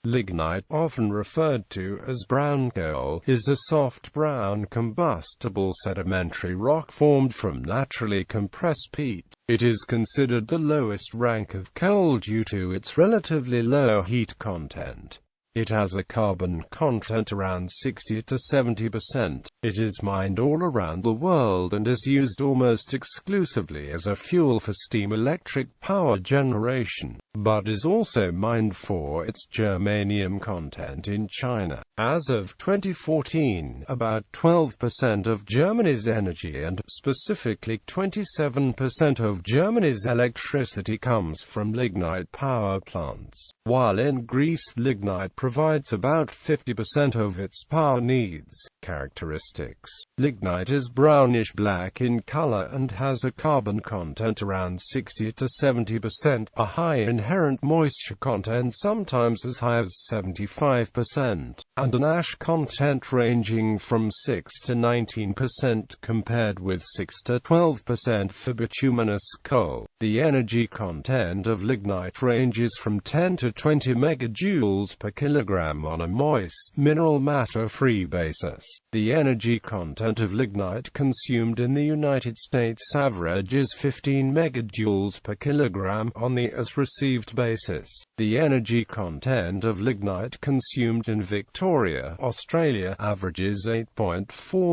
Lignite, often referred to as brown coal, is a soft brown combustible sedimentary rock formed from naturally compressed peat. It is considered the lowest rank of coal due to its relatively low heat content. It has a carbon content around 60 to 70%. It is mined all around the world and is used almost exclusively as a fuel for steam electric power generation, but is also mined for its germanium content in China. As of 2014, about 12% of Germany's energy and, specifically, 27% of Germany's electricity comes from lignite power plants, while in Greece lignite provides about 50% of its power needs. Characteristics: lignite is brownish-black in color and has a carbon content around 60 to 70%, a high inherent moisture content sometimes as high as 75%, and an ash content ranging from 6 to 19% compared with 6 to 12% for bituminous coal. The energy content of lignite ranges from 10 to 20 megajoules per kilogram on a moist, mineral matter-free basis. The energy content of lignite consumed in the United States averages 15 megajoules per kilogram on the as-received basis. The energy content of lignite consumed in Victoria, Australia, averages 8.4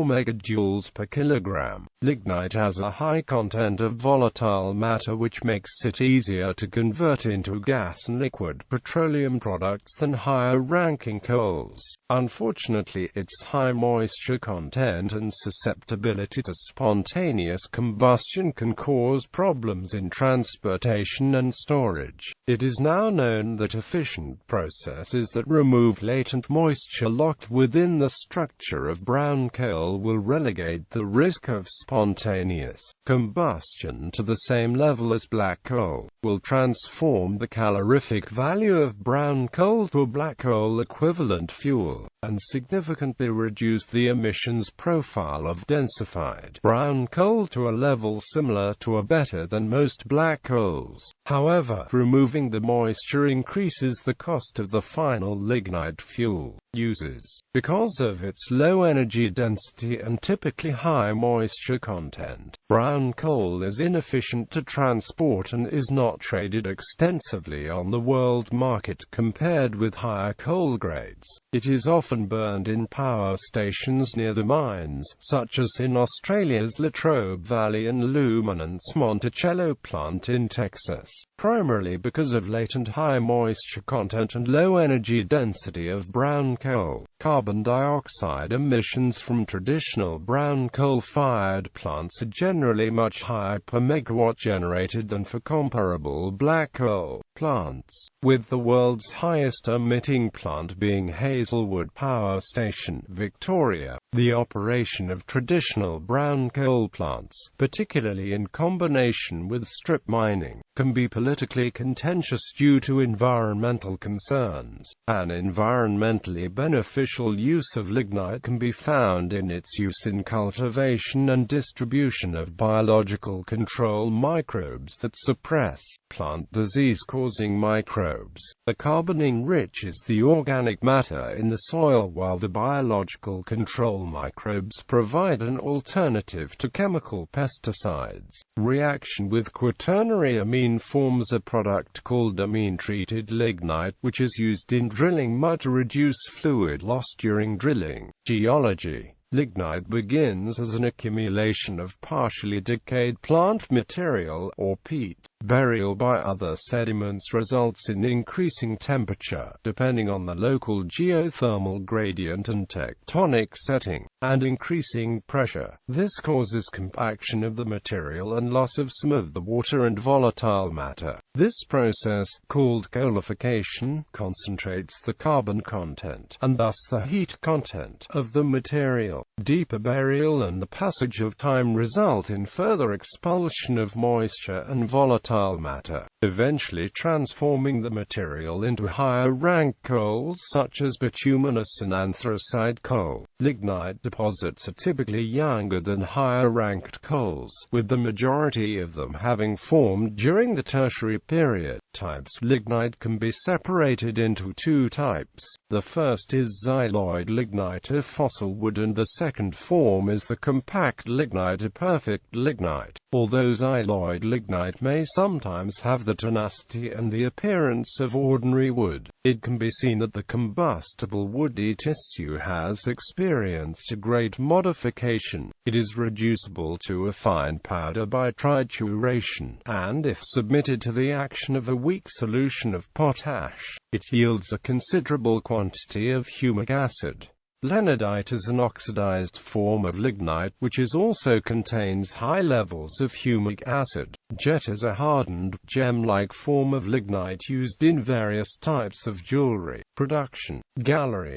megajoules per kilogram. Lignite has a high content of volatile matter which makes it easier to convert into gas and liquid petroleum products than higher-ranking coals. Unfortunately, its high moisture content and susceptibility to spontaneous combustion can cause problems in transportation and storage. It is now known that efficient processes that remove latent moisture locked within the structure of brown coal will relegate the risk of spontaneous combustion to the same level as black coal, will transform the calorific value of brown coal to a black coal equivalent fuel, and significantly reduce the emissions profile of densified brown coal to a level similar to or better than most black coals. However, removing the moisture increases the cost of the final lignite fuel uses. Because of its low energy density and typically high moisture content, brown coal is inefficient to transport and is not traded extensively on the world market compared with higher coal grades. It is often burned in power stations near the mines, such as in Australia's Latrobe Valley and Luminant's Monticello plant in Texas, primarily because of latent high moisture content and low energy density of brown coal. Carbon dioxide emissions from traditional brown coal-fired plants are generally much higher per megawatt generated than for comparable black coal plants, with the world's highest emitting plant being Hazelwood Power Station, Victoria. The operation of traditional brown coal plants, particularly in combination with strip mining, can be politically contentious due to environmental concerns. An environmentally beneficial use of lignite can be found in its use in cultivation and distribution of biological control microbes that suppress plant disease-causing microbes. The carbon enriches the organic matter in the soil while the biological control microbes provide an alternative to chemical pesticides. Reaction with quaternary amine forms a product called amine-treated lignite, which is used in drilling mud to reduce fluid loss during drilling. Geology. Lignite begins as an accumulation of partially decayed plant material, or peat. Burial by other sediments results in increasing temperature, depending on the local geothermal gradient and tectonic setting, and increasing pressure. This causes compaction of the material and loss of some of the water and volatile matter. This process, called coalification, concentrates the carbon content, and thus the heat content, of the material. Deeper burial and the passage of time result in further expulsion of moisture and volatile matter, eventually transforming the material into higher-rank coals such as bituminous and anthracite coal. Lignite deposits are typically younger than higher-ranked coals, with the majority of them having formed during the Tertiary period. Types. Lignite can be separated into two types. The first is xyloid lignite, a fossil wood, and the second form is the compact lignite, a perfect lignite. Although xyloid lignite may sometimes have the tenacity and the appearance of ordinary wood, it can be seen that the combustible woody tissue has experienced a great modification. It is reducible to a fine powder by trituration, and if submitted to the action of a weak solution of potash, it yields a considerable quantity of humic acid. Lignite is an oxidized form of lignite, which also contains high levels of humic acid. Jet is a hardened, gem-like form of lignite used in various types of jewelry production. Gallery.